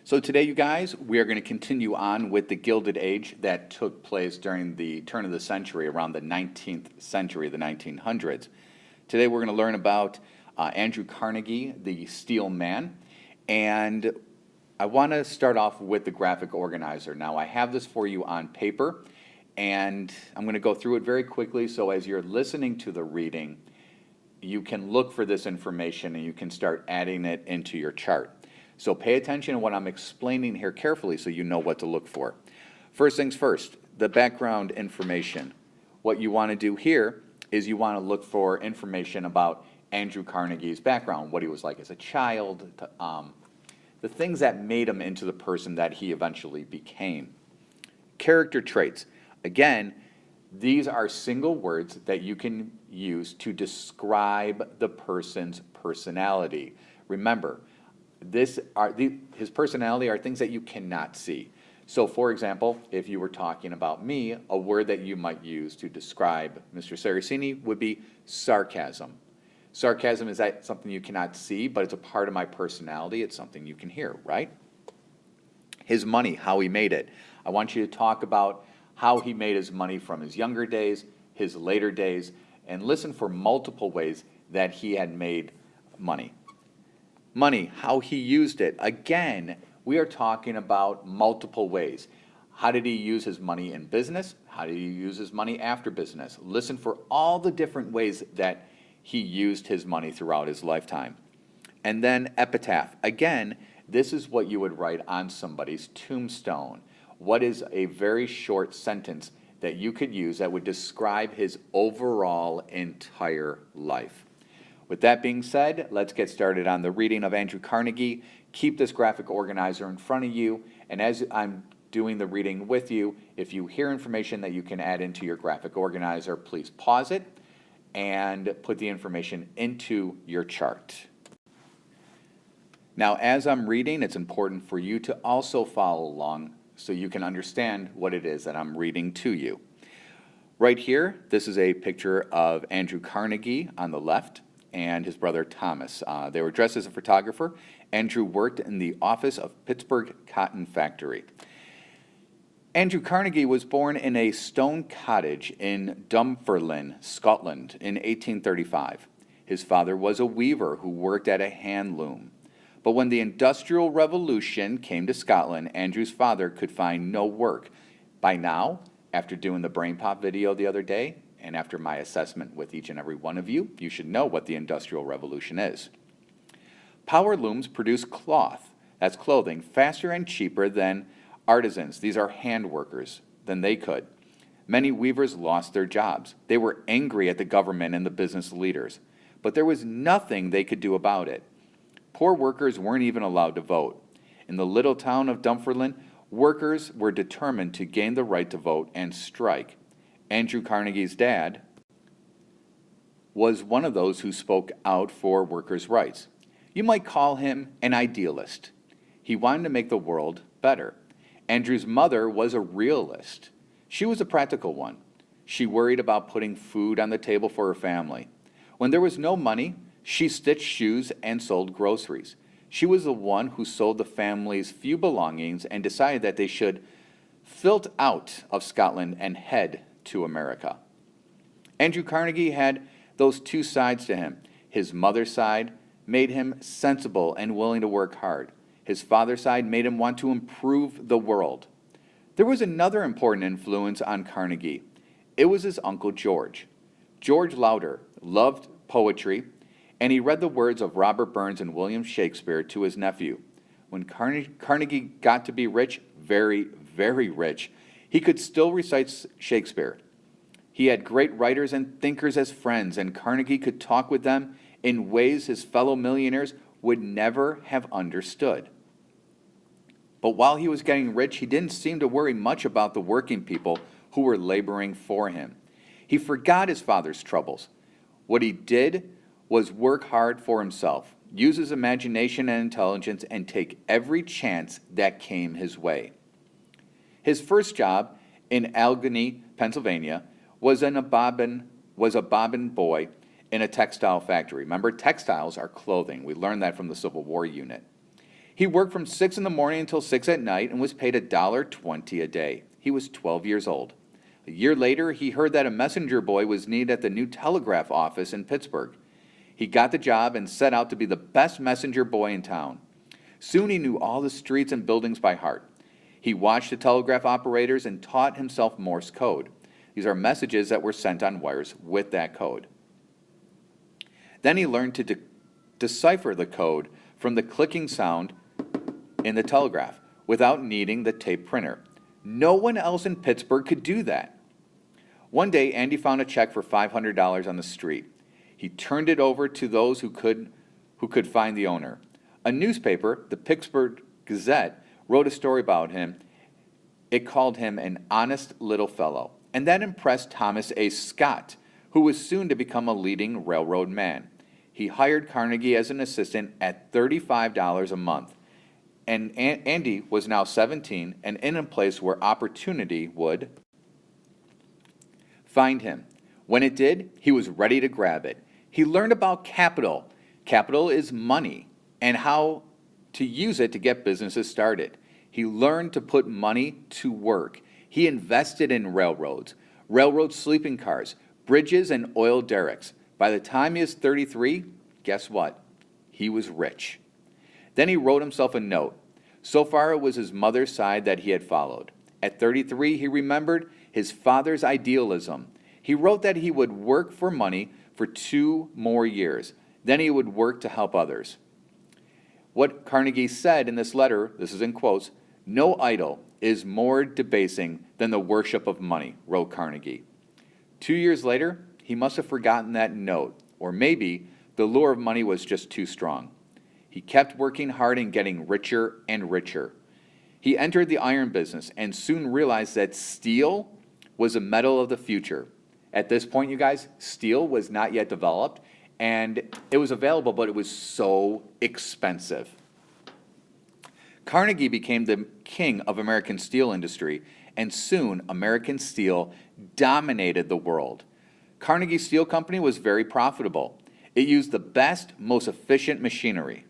So today, you guys, we are going to continue on with the Gilded Age that took place during the turn of the century, around the 19th century, the 1900s. Today, we're going to learn about Andrew Carnegie, the Steel Man, and I want to start off with the graphic organizer. Now, I have this for you on paper, and I'm going to go through it very quickly, so as you're listening to the reading, you can look for this information and you can start adding it into your chart. So pay attention to what I'm explaining here carefully so you know what to look for. First things first, the background information. What you want to do here is you want to look for information about Andrew Carnegie's background, what he was like as a child, the things that made him into the person that he eventually became. Character traits. Again, these are single words that you can use to describe the person's personality. Remember, his personality are things that you cannot see. So, for example, if you were talking about me, a word that you might use to describe Mr. Saraceni would be sarcasm. Sarcasm is that something you cannot see, but it's a part of my personality. It's something you can hear, right? His money, how he made it. I want you to talk about how he made his money from his younger days, his later days, and listen for multiple ways that he had made money. Money, how he used it. Again, we are talking about multiple ways. How did he use his money in business? How did he use his money after business? Listen for all the different ways that he used his money throughout his lifetime. And then epitaph. Again, this is what you would write on somebody's tombstone. What is a very short sentence that you could use that would describe his overall entire life? With that being said, let's get started on the reading of Andrew Carnegie. Keep this graphic organizer in front of you, and as I'm doing the reading with you, if you hear information that you can add into your graphic organizer, please pause it and put the information into your chart. Now, as I'm reading, it's important for you to also follow along so you can understand what it is that I'm reading to you. Right here, this is a picture of Andrew Carnegie on the left and his brother Thomas. They were dressed as a photographer. Andrew worked in the office of Pittsburgh Cotton Factory. Andrew Carnegie was born in a stone cottage in Dunfermline, Scotland in 1835. His father was a weaver who worked at a hand loom. But when the Industrial Revolution came to Scotland, Andrew's father could find no work. By now, after doing the Brain Pop video the other day, and after my assessment with each and every one of you, you should know what the Industrial Revolution is. Power looms produce cloth, that's clothing, faster and cheaper than artisans, these are hand workers, than they could. Many weavers lost their jobs. They were angry at the government and the business leaders, but there was nothing they could do about it. Poor workers weren't even allowed to vote. In the little town of Dunfermline, workers were determined to gain the right to vote and strike. Andrew Carnegie's dad was one of those who spoke out for workers' rights. You might call him an idealist. He wanted to make the world better. Andrew's mother was a realist. She was a practical one. She worried about putting food on the table for her family. When there was no money, she stitched shoes and sold groceries. She was the one who sold the family's few belongings and decided that they should filt out of Scotland and head to America. Andrew Carnegie had those two sides to him. His mother's side made him sensible and willing to work hard. His father's side made him want to improve the world. There was another important influence on Carnegie. It was his uncle George. George Lauder loved poetry, and he read the words of Robert Burns and William Shakespeare to his nephew. When Carnegie got to be rich, very, very rich, he could still recite Shakespeare. He had great writers and thinkers as friends, and Carnegie could talk with them in ways his fellow millionaires would never have understood. But while he was getting rich, he didn't seem to worry much about the working people who were laboring for him. He forgot his father's troubles. What he did was work hard for himself, use his imagination and intelligence, and take every chance that came his way. His first job in Allegheny, Pennsylvania, was a bobbin boy in a textile factory. Remember, textiles are clothing. We learned that from the Civil War unit. He worked from 6 in the morning until 6 at night and was paid $1.20 a day. He was 12 years old. A year later, he heard that a messenger boy was needed at the new telegraph office in Pittsburgh. He got the job and set out to be the best messenger boy in town. Soon he knew all the streets and buildings by heart. He watched the telegraph operators and taught himself Morse code. These are messages that were sent on wires with that code. Then he learned to decipher the code from the clicking sound in the telegraph without needing the tape printer. No one else in Pittsburgh could do that. One day, Andy found a check for $500 on the street. He turned it over to those who could find the owner. A newspaper, the Pittsburgh Gazette, wrote a story about him. It called him an honest little fellow, and that impressed Thomas A. Scott, who was soon to become a leading railroad man. He hired Carnegie as an assistant at $35 a month, and Andy was now 17 and in a place where opportunity would find him. When it did, he was ready to grab it. He learned about capital. Capital is money, and how to use it to get businesses started. He learned to put money to work. He invested in railroads, railroad sleeping cars, bridges, and oil derricks. By the time he was 33, guess what? He was rich. Then he wrote himself a note. So far, it was his mother's side that he had followed. At 33, he remembered his father's idealism. He wrote that he would work for money for 2 more years. Then he would work to help others. What Carnegie said in this letter, this is in quotes, "No idol is more debasing than the worship of money," wrote Carnegie. 2 years later, he must have forgotten that note, or maybe the lure of money was just too strong. He kept working hard and getting richer and richer. He entered the iron business and soon realized that steel was a metal of the future. At this point, you guys, steel was not yet developed, and it was available, but it was so expensive. Carnegie became the king of American steel industry, and soon American steel dominated the world. Carnegie Steel Company was very profitable. It used the best, most efficient machinery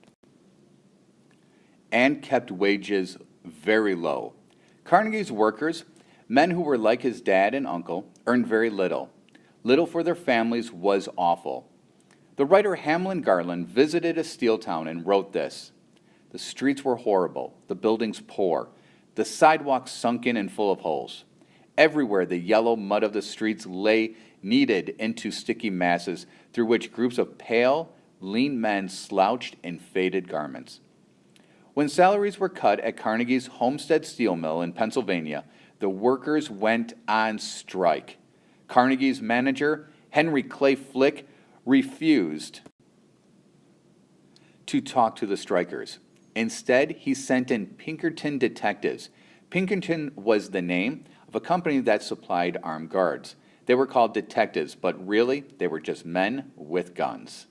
and kept wages very low. Carnegie's workers, men who were like his dad and uncle, earned very little. Little for their families was awful. The writer Hamlin Garland visited a steel town and wrote this: "The streets were horrible, the buildings poor, the sidewalks sunken and full of holes. Everywhere the yellow mud of the streets lay kneaded into sticky masses through which groups of pale, lean men slouched in faded garments." When salaries were cut at Carnegie's Homestead Steel Mill in Pennsylvania, the workers went on strike. Carnegie's manager, Henry Clay Flick, refused to talk to the strikers. Instead, he sent in Pinkerton detectives. Pinkerton was the name of a company that supplied armed guards. They were called detectives, but really, they were just men with guns.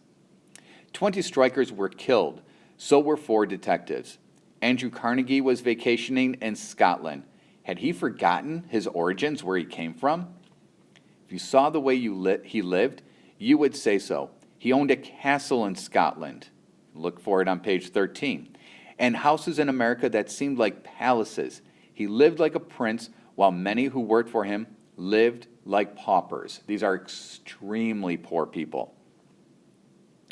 20 strikers were killed. So were 4 detectives. Andrew Carnegie was vacationing in Scotland. Had he forgotten his origins, where he came from? If you saw the way he lived, you would say so. He owned a castle in Scotland. Look for it on page 13. And houses in America that seemed like palaces. He lived like a prince, while many who worked for him lived like paupers. These are extremely poor people.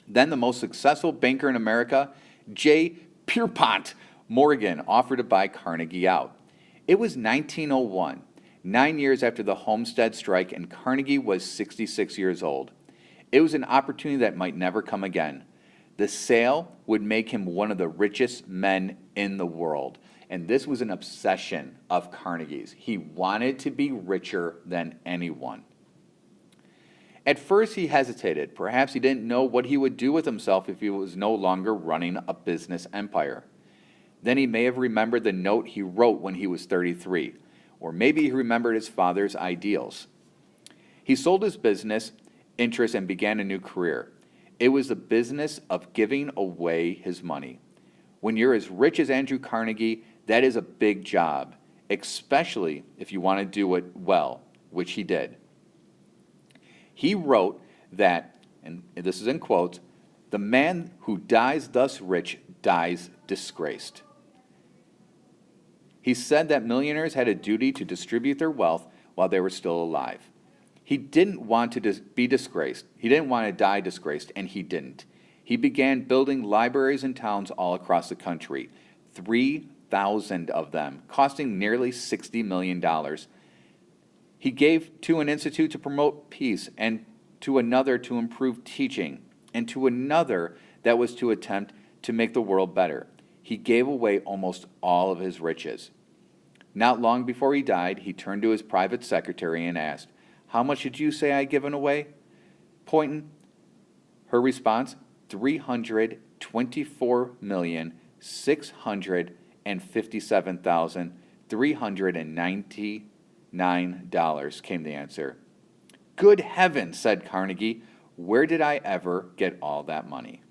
Then the most successful banker in America, J. Pierpont Morgan, offered to buy Carnegie out. It was 1901, 9 years after the Homestead strike, and Carnegie was 66 years old. It was an opportunity that might never come again. The sale would make him one of the richest men in the world. And this was an obsession of Carnegie's. He wanted to be richer than anyone. At first, he hesitated. Perhaps he didn't know what he would do with himself if he was no longer running a business empire. Then he may have remembered the note he wrote when he was 33, or maybe he remembered his father's ideals. He sold his business interests and began a new career. It was the business of giving away his money. When you're as rich as Andrew Carnegie, that is a big job, especially if you want to do it well, which he did. He wrote that, and this is in quotes, "The man who dies thus rich dies disgraced. He said that millionaires had a duty to distribute their wealth while they were still alive. He didn't want to be disgraced. He didn't want to die disgraced, and he didn't. He began building libraries in towns all across the country, 3,000 of them, costing nearly $60 million. He gave to an institute to promote peace, and to another to improve teaching, and to another that was to attempt to make the world better. He gave away almost all of his riches. Not long before he died, he turned to his private secretary and asked, "How much did you say I given away?" Pointing. Her response, $324,657,399 came the answer. "Good heavens," said Carnegie, "where did I ever get all that money?"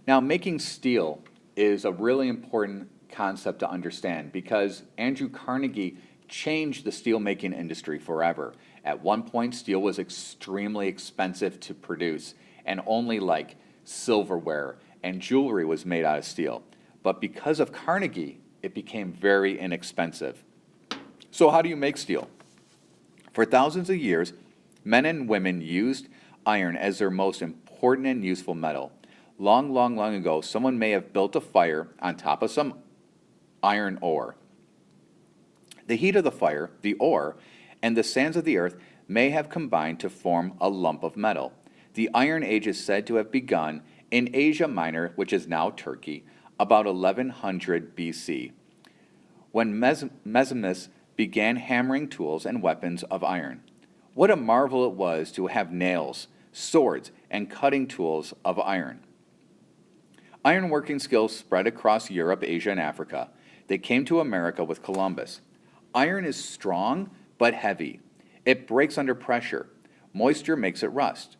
Now, making steel is a really important concept to understand because Andrew Carnegie changed the steelmaking industry forever. At one point, steel was extremely expensive to produce, and only like silverware and jewelry was made out of steel. But because of Carnegie, it became very inexpensive. So how do you make steel? For thousands of years, men and women used iron as their most important and useful metal. Long, long, long ago, someone may have built a fire on top of some iron ore. The heat of the fire, the ore, and the sands of the earth may have combined to form a lump of metal. The Iron Age is said to have begun in Asia Minor, which is now Turkey, about 1100 BC, when Mesomus began hammering tools and weapons of iron. What a marvel it was to have nails, swords, and cutting tools of iron. Ironworking skills spread across Europe, Asia, and Africa. They came to America with Columbus. Iron is strong but heavy. It breaks under pressure. Moisture makes it rust.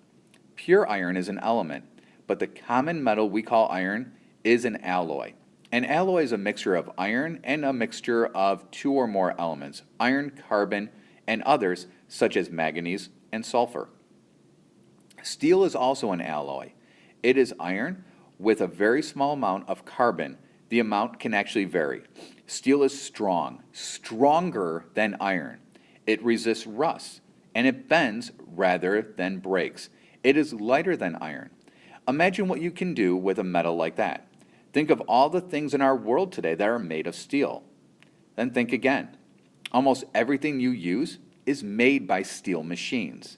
Pure iron is an element, but the common metal we call iron is an alloy. An alloy is a mixture of iron and a mixture of two or more elements, iron, carbon, and others such as manganese and sulfur. Steel is also an alloy. It is iron with a very small amount of carbon. The amount can actually vary. Steel is strong, stronger than iron. It resists rust, and it bends rather than breaks. It is lighter than iron. Imagine what you can do with a metal like that. Think of all the things in our world today that are made of steel. Then think again. Almost everything you use is made by steel machines.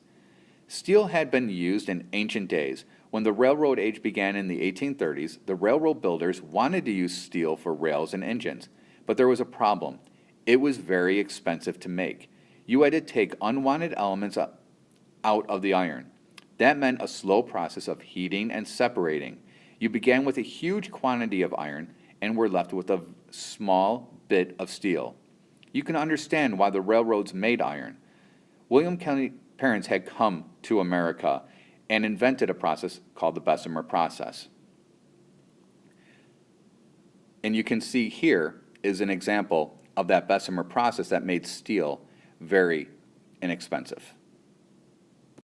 Steel had been used in ancient days. When the railroad age began in the 1830s, the railroad builders wanted to use steel for rails and engines, but there was a problem. It was very expensive to make. You had to take unwanted elements out of the iron. That meant a slow process of heating and separating. You began with a huge quantity of iron and were left with a small bit of steel. You can understand why the railroads made iron. William County parents had come to America and invented a process called the Bessemer process. And you can see here is an example of that Bessemer process that made steel very inexpensive.